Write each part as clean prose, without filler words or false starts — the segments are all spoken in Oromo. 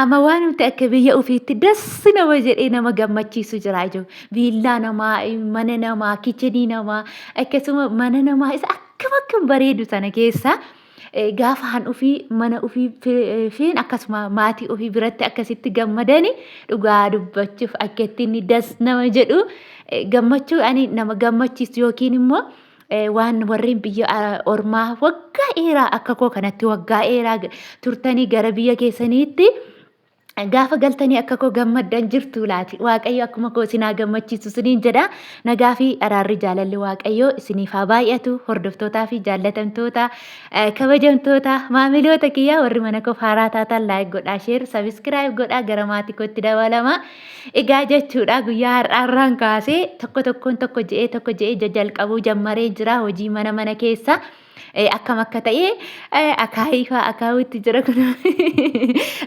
Amma waan nuti akka biyya ofiitti dassi nama jedhee nama gammachiisu jira jiru. Viillaa namaa, mana namaa, kichinii namaa, akkasuma mana namaa isa akkam bareedu sana keessa gaafa han ofii mana ofii fi akkasuma maatii ofii biratti akkasitti gammadani dhugaa dubbachuuf akka ittiin das nama jedhu gammachuu ani nama gammachiisu yookiin immoo waan warreen biyya ormaa waggaa dheeraa akka koo kanatti waggaa dheeraa turtanii gara biyya keessaniitti gaafa galtanii akka koo gammaddan jirtu laati waaqayyo akkuma koo isinaa gammachiisu isiniin jedha nagaa fi araarri jaalalli waaqayyo isiniif haa baay'atu hordoftootaa fi jaallatamtoota kabajamtoota maamiloota kiyyaa warri mana koo haaraa taatan laayik godhaa sheer sabiskiraayib godhaa gara maatii kootti dabalama egaa jechuudha guyyaa har'aarraan kaasee tokko je'ee jalqabuu jammaree jira hojii mana keessa akkam akka ta'e akaayifaa akaawwitti jira kun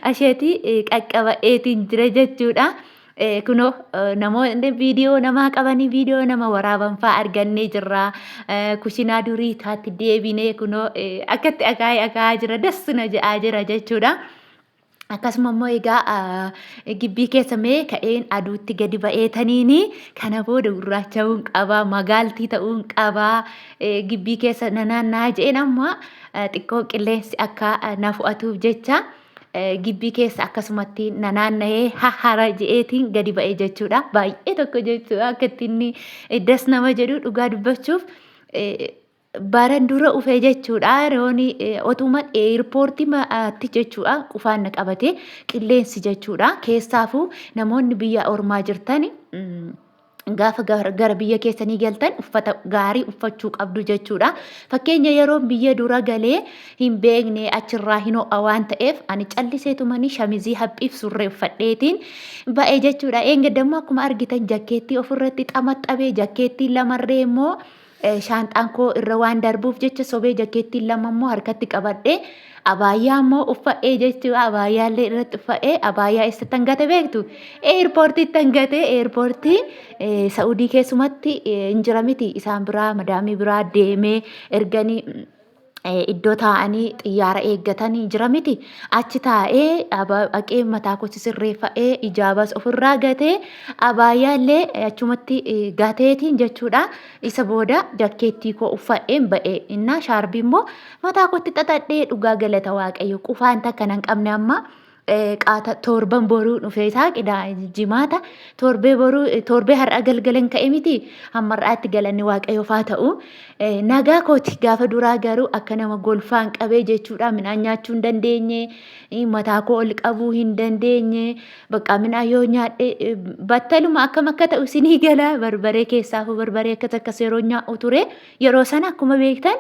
asheetii qaqqaba'eetiin jira jechuudha. Kunoo namoonni viidiyoo namaa qabanii viidiyoo nama waraaban fa'aa argannee jirra. Kushinaa durii taatti deebinee kunoo akkatti akaa'aa jira dassina je'aa jira jechuudha. Akkasuma immoo egaa gibbii keessa mee ka'een aduutti gadi ba'eetaniini kana booda gurraacha'uun qabaa magaaltii ta'uun qabaa gibbii keessa nanaannaa je'een amma xiqqoo qilleensi akka na fu'atuuf jecha gibbii keessa akkasumatti nanaanna'ee hahara je'eetiin gadi ba'ee jechuudha. Baay'ee tokko jechuudha akka ittiin das nama jedhu dhugaa dubbachuuf. Baran dura ufee jechuudha rooni otuma eerpoortii maatti jechuudha qufaan na qabate qilleensi jechuudha keessaafuu namoonni biyya ormaa jirtan gaafa gara biyya keessanii galtan uffata gaarii uffachuu qabdu jechuudha. Fakkeenya yeroo biyya dura galee hin beekne achirraa hin ho'a waan ta'eef ani calliseetumanii shamizii haphiif surree uffadheetiin ba'ee jechuudha. Eeggadammoo akkuma argitan jakkeettii ofirratti xamaxabee jakkeettii lamarree immoo shaanxaan koo irra waan darbuuf jecha sobee jakkeettiin lama immoo harkatti qabadhee abaayyaa immoo uffa'ee jechuudha. Abaayyaallee irratti uffa'ee abaayyaa eessatti hangate beektu eerpoortiitti hangate eerpoortii Saa'udii keessumatti hin jira miti isaan biraa madaamii biraa deemee erganii iddoo taa'anii xiyyaara eeggatanii jira miti achi taa'ee dhaqee mataa koo sirreeffa'ee ijaabas ofirraa gatee abaayyaallee achumatti gateetiin jechuudha. Isa booda jakkeettii koo uffa'een ba'ee innaa shaarbii immoo mataa kootti xaxadhee dhugaa galata waaqayyo qufaan takka nan qabne amma qaata torban boruu dhufee saaqidha jimaata torbee har'a galgalan ka'e miti hammarraatti galanni waaqayyoof haa ta'u nagaa kooti gaafa duraa garuu akka nama golfaan qabee jechuudha. Midhaan nyaachuu hin dandeenye mataa koo ol qabuu hin dandeenye bakka midhaan yoo nyaadhe battaluma akkam akka ta'u isinii gala barbaree keessaafuu barbaree akkas yeroo nyaa'u ture yeroo sana akkuma beektan.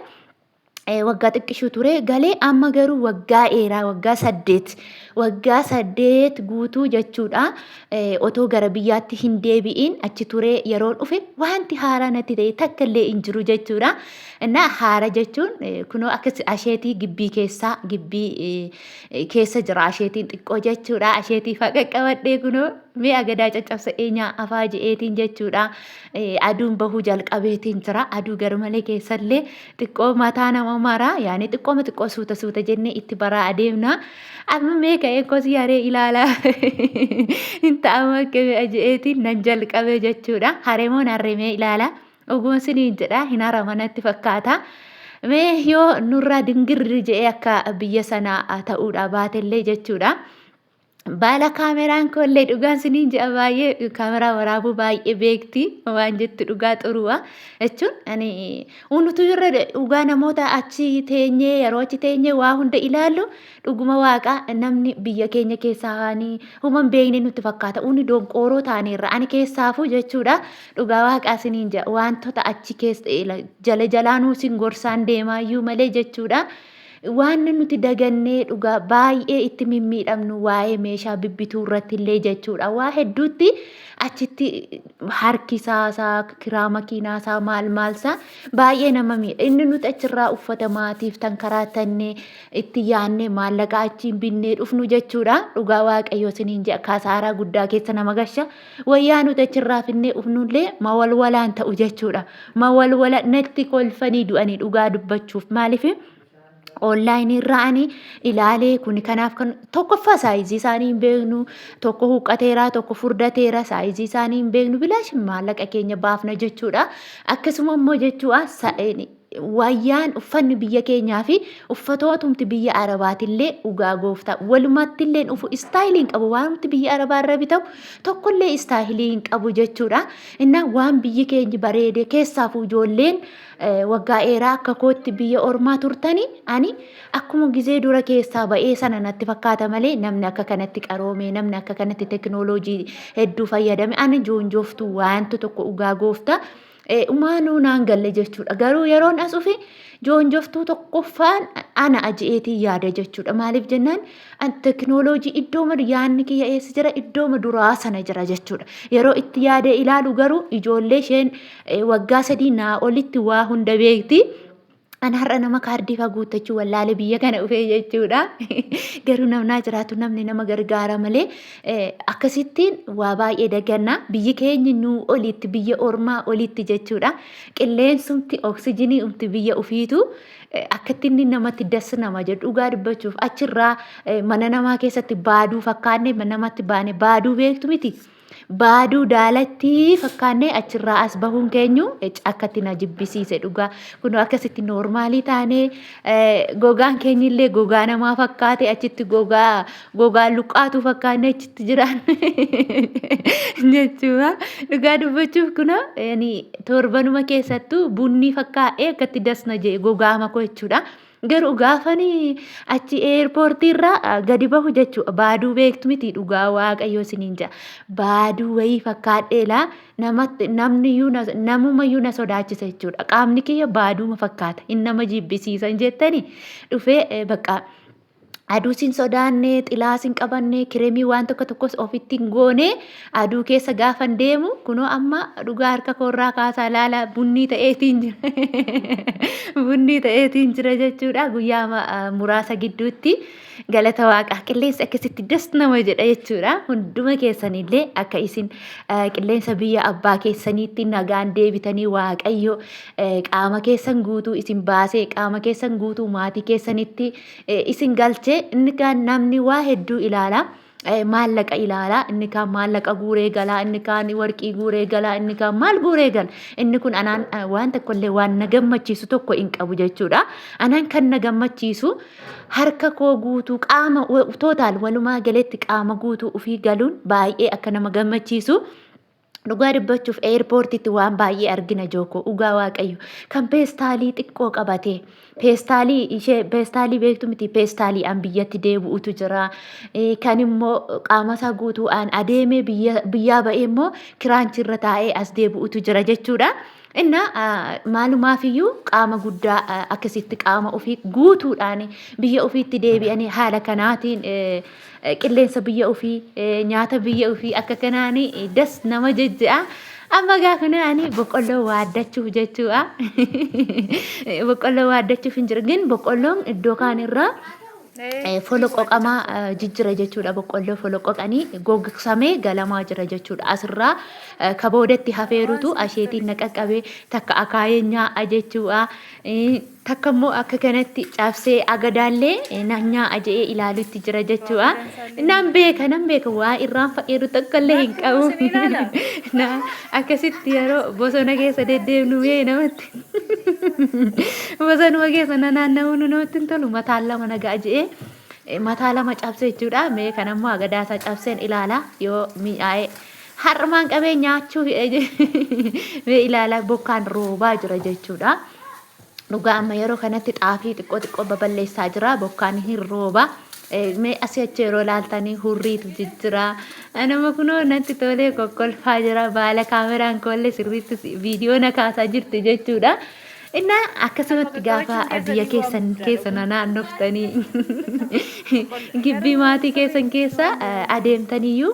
Waggaa xiqqishuu ture galee amma garuu waggaa dheeraa waggaa saddeet guutuu jechuudha. Otoo gara biyyaatti hin deebi'in achi ture yeroo dhufe wanti haaraa natti ta'e takka illee hin jiru jechuudha. Innaa haara jechuun kunoo akkas asheetii gibbii keessa jira asheetiin xiqqoo jechuudha. Asheetii faqa qabadhee kunoo mi'a gadaa caccabsa'ee nyaa'afaa je'eetiin jechuudha. Aduun bahuu jalqabeetiin jira. Aduu garmalee keessallee xiqqoo mataa nama maraa yaani xiqqoo suuta jennee itti baraa adeemna. Amma mee ka'ee kosi haree ilaalaa hin ta'amu akka je'eetiin nan jalqabe jechuudha. Hareemoon harreemee ilaalaa oguun siniin jedha hin haramanatti fakkaata. Mee yoo nurraa dingirri je'ee akka biyya sanaa ta'uudha baatellee jechuudha. Baala kaameraan kollee dhugaan siniin jedha baay'ee kaameraa waraabuu baay'ee beekti waan jettu dhugaa xuruudha jechuun ani unutu irra dhugaa namoota achi teenyee yeroo achi teenyee waa hunda ilaallu dhuguma waaqaa namni biyya keenya keessaa waanii human beekne nutti fakkaata uni donqooroo taaneerra ani keessaafuu jechuudha. Dhugaa waaqaa siniin jedha wantoota achi keessa jalaanuu sin gorsaan deemaayyuu malee jechuudha. Waan nuti dagannee dhugaa baay'ee itti mimmiidhamnu waa'ee meeshaa bibbituu irratti illee jechuudha. Waa hedduutti achitti harkisaasaa kiraa makiinaasaa maalsaa baay'ee nama miidha. Inni nuti achirraa uffata maatiif tan karaatannee itti yaannee maallaqa achiin binnee dhufnu jechuudha. Dhugaa waaqayyo siniin jedha kasaaraa guddaa keessa nama gasha. Wayyaa nuti achirraa finnee dhufnullee mawalwalaan ta'u jechuudha. Mawalwala natti kolfanii du'anii dhugaa dubbachuuf maaliif Online irraani ilaalee kun kanaaf kan tokkoffaa saayizii isaanii hin beeknu, tokko huqqateera, tokko furdateera, saayizii isaanii hin beeknu, bilaash maallaqa keenya baafna jechuudha. Akkasuma immoo jechuudha wayyaan uffanni biyya keenyaa fi uffatootumti biyya Arabaatillee dhugaa gooftaa walumattillee ufu istaayiliin qabu waan biyya Arabaa irra bitamu tokkollee istaayiliin qabu jechuudha. Inna waan biyyi keenya bareede keessaafuu ijoolleen waggaa dheeraa akka kootti biyya ormaa turtanii ani akkuma gizee dura keessaa ba'ee sana natti fakkaata malee namni akka kanatti qaroome namni akka kanatti teknooloojii hedduu fayyadame ani joonjooftuu waantu tokko dhugaa gooftaa. Umaanuu naan galle jechuudha. Garuu yeroon as dhufe joonjoftuu tokkoffaan ana aji'eetii yaada jechuudha. Maaliif jennaan teknooloojii iddooma yaadni kiyya eessa jira iddooma duraa sana jira jechuudha. Yeroo itti yaadee ilaalu garuu ijoollee isheen waggaa 3 naa olitti waa hunda beekti. Ana har'a nama kaardii guuttachuu wallaalee biyya kana dhufee jechuudha. Garuu namnaa jiraatu namni nama gargaara malee akkasittiin waa baay'ee daganna biyyi keenya nuu olitti biyya ormaa olitti jechuudha. Qilleensumti oksijinii biyya ufiitu akkatti inni namatti das nama jedhu dhugaa dubbachuuf achirraa mana namaa keessatti baaduu fakkaanne namatti baane baaduu beektu miti. Baaduu daalatti fakkaannee achirraa as bahuun keenyu akkatti na jibbisiise dhugaa kun akkasitti noormaalii taanee gogaan keenyillee gogaa namaa fakkaate achitti gogaa luqqaatu fakkaannee achitti jiran jechuudha. Dhugaa dubbachuuf kun torbanuma keessattuu bunni fakkaa'ee akkatti dasna jee gogaa makoo jechuudha. Garuu gaafanii achi eerpoortiirraa gadi bahu jechuudha. Baaduu beektu miti dhugaa waaqayyoo isiniin jaa. Baaduu wayii fakkaadheela namumayyuu na sodaachisa jechuudha. Qaamni kiyya baaduma fakkaata. Inni nama jibbisiisan jettanii dhufee bakka aduu sin sodaanne xilaa sin qabanne kireemii waan tokkos ofitti hin goone aduu keessa gaafan deemu kunoo amma dhugaa harka koorraa kaasaa laala bunni ta'eetiin jira jechuudha. Guyyaa muraasa gidduutti galata waaqaa qilleensa akkasitti das nama jedha jechuudha. Hunduma keessanillee akka isin qilleensa biyya abbaa keessaniitti nagaan deebitanii waaqayyo qaama keessan guutuu isin baasee qaama keessan guutuu maatii keessanitti isin galchee inni kaan namni waa hedduu ilaala. Maallaqa ilaala inni kaan maallaqa guuree galaa inni kaan warqii guuree galaa inni kaan maal guuree gala inni kun anaan waan tokkollee waan na gammachiisu tokko hin qabu jechuudha. Anaan kan na gammachiisu harka koo guutuu qaama tootaal walumaa galetti qaama guutuu ofii galuun baay'ee akka nama gammachiisu. Dhugaa dubbachuuf eerpoortiitti waan baay'ee argina jooko dhugaa waaqayyo kan peestaalii xiqqoo qabate peestaalii beektu miti peestaalii an biyyatti deebi'utu jira kan immoo qaama isaa guutuu an adeemee biyyaa ba'ee immoo kiraanchirra taa'ee as deebi'utu jira jechuudha. Inna maalumaafiyyuu qaama guddaa akkasitti qaama ofii guutuudhaan biyya ofiitti deebi'anii haala kanaatiin qilleensa biyya ofii nyaata biyya ofii akka kanaanii das nama jejje'a. Amma gaafinaani boqqolloo waaddachuuf jechuudha. Boqqolloo waaddachuuf hin jiru gin boqqolloon iddoo kaanirraa foloqoqamaa jijjira jechuudha. Boqqolloo foloqoqanii gogsamee galamaa jira jechuudha. Asirraa kaboodatti hafeerutu asheetiin naqaqqabee takka akaayee nyaa'a jechuudha. Takka immoo akka kanatti cabsee agadaallee nyaa'a jedhee ilaalutti jira jechuudha. Nan beeka waa irraan fa'eeru tokkollee hin qabu. Akkasitti yeroo bosona keessa deddeemnu namatti bosonuma keessa naanna'uun namatti hin tolu mataan lama nagaa jedhee mataa lama cabse jechuudha. Mee kan ammoo agadaasaa cabseen ilaala yoo mi'aa'ee harmaan qabee nyaachuu mee ilaala bokkaan roobaa jira jechuudha. Dhugaa amma yeroo kanatti xaafii xiqqoo baballeessaa jira bokkaan hin rooba. Mee asii achi yeroo laaltanii hurriitu jira. Nama kunoo natti tolee kokkolfaa jira baala kaameraan koollee sirriitti viidiyoo na kaasaa jirti jechuudha. Inna akkasumatti gaafa biyya keessan keessa naannoftanii gibbii maatii keessan keessa adeemtaniyyuu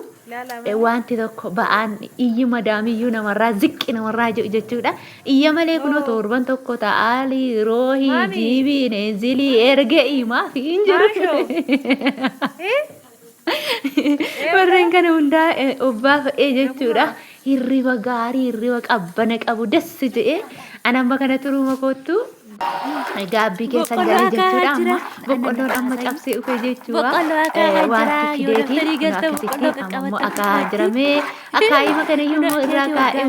wanti tokko ba'aan iyyi madaamiyyuu namarraa ziqqi namarraa jiru jechuudha. Iyya malee kunoo torban tokko ta'aalii roohii jiibii neenzilii erga himaa fi hin jiru. Warreen kana hundaa obbaa fa'ee jechuudha. Hirriba gaarii hirriba qabbana qabu dassi jedhee anamba kana turuma kottu gaabbii keessa galee jechuudha. Amma boqqolloon amma cabsee dhufe jechuudha. Wanti fideetiin akkasitti ammoo akka jiramee akaayima kana yommuu irraa kaa'ee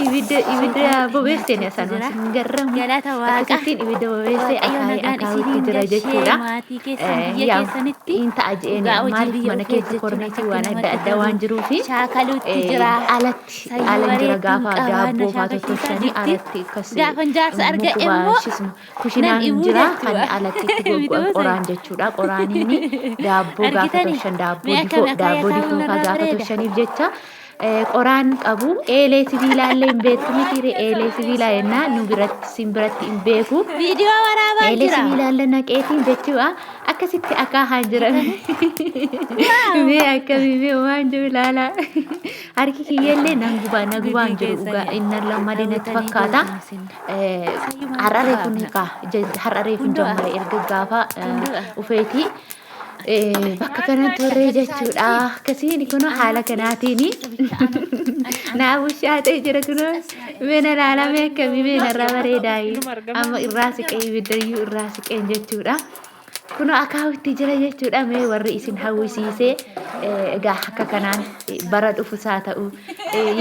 ibidda bobeessee sanuun sin garramu akkasittiin ibidda bobeessee akaayuutti jira jechuudha. Hin ta'a je'een maaliif mana keessa korneetii waan adda addaa waan jiruufi alatti ala jira gaafa daabboo fa'aa tottolchanii alatti akkasii kushinaan jira kan alatti qoraan jechuudha. Qoraaniin daabboo gaafa tolchan daabboo difoo gaafa tolchaniif jecha qoraan qabu. Eelee sibiilaa illee hin beektu miti eelee sibiilaa yennaa nu biratti sin biratti hin beeku. Eelee sibiilaa illee naqeetiin jechuudha. Akkasitti akaahaa jiran mee akkamii waan jiru ilaalaa. Harki kiyyaallee nan gubaan jiru dhugaa innan lammadee natti fakkaata. Har'aree kun har'aree kun jammare erga gaafa ufeetii bakka kanatti warree jechuudha. Akkasiin kun haala kanaatiin naabushaa ta'e jira kun meena laalamee akkamii meena irraa bareedaayi amma irraa siqee ibiddayyuu irraa siqeen jechuudha. Kun akaawwitti jira jechuudha. Mee warri isin hawwisiisee egaa akka kanaan bara dhufusaa ta'u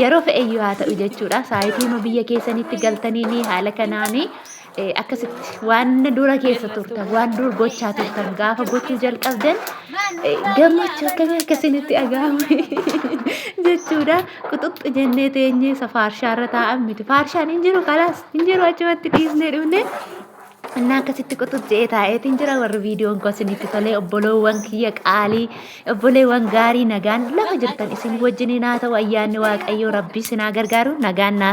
yeroo fe'eyyuu haa ta'u jechuudha. Saayitii biyya keessanitti galtanii haala kanaanii akkasitti waan dura keessa turtan waan dur gochaa turtan gaafa gochuu jalqabdan gammachuu akkamii akkasinitti dhaga'amu jechuudha. Quxuxxu jennee teenyee faarshaarra taa'an miti. Faarshaan hin jiru kalaas hin jiru achumatti dhiisnee dhufne. እና akkasitti quxuxxee taa'eetiin jira. Warri viidiyoon kun isinitti tolee obboloowwan kiyya qaalii obboleewwan gaarii nagaan lafa jirtan isin wajjin naa ta'u ayyaanni waaqayyoo rabbii sinaa gargaaru nagaan naa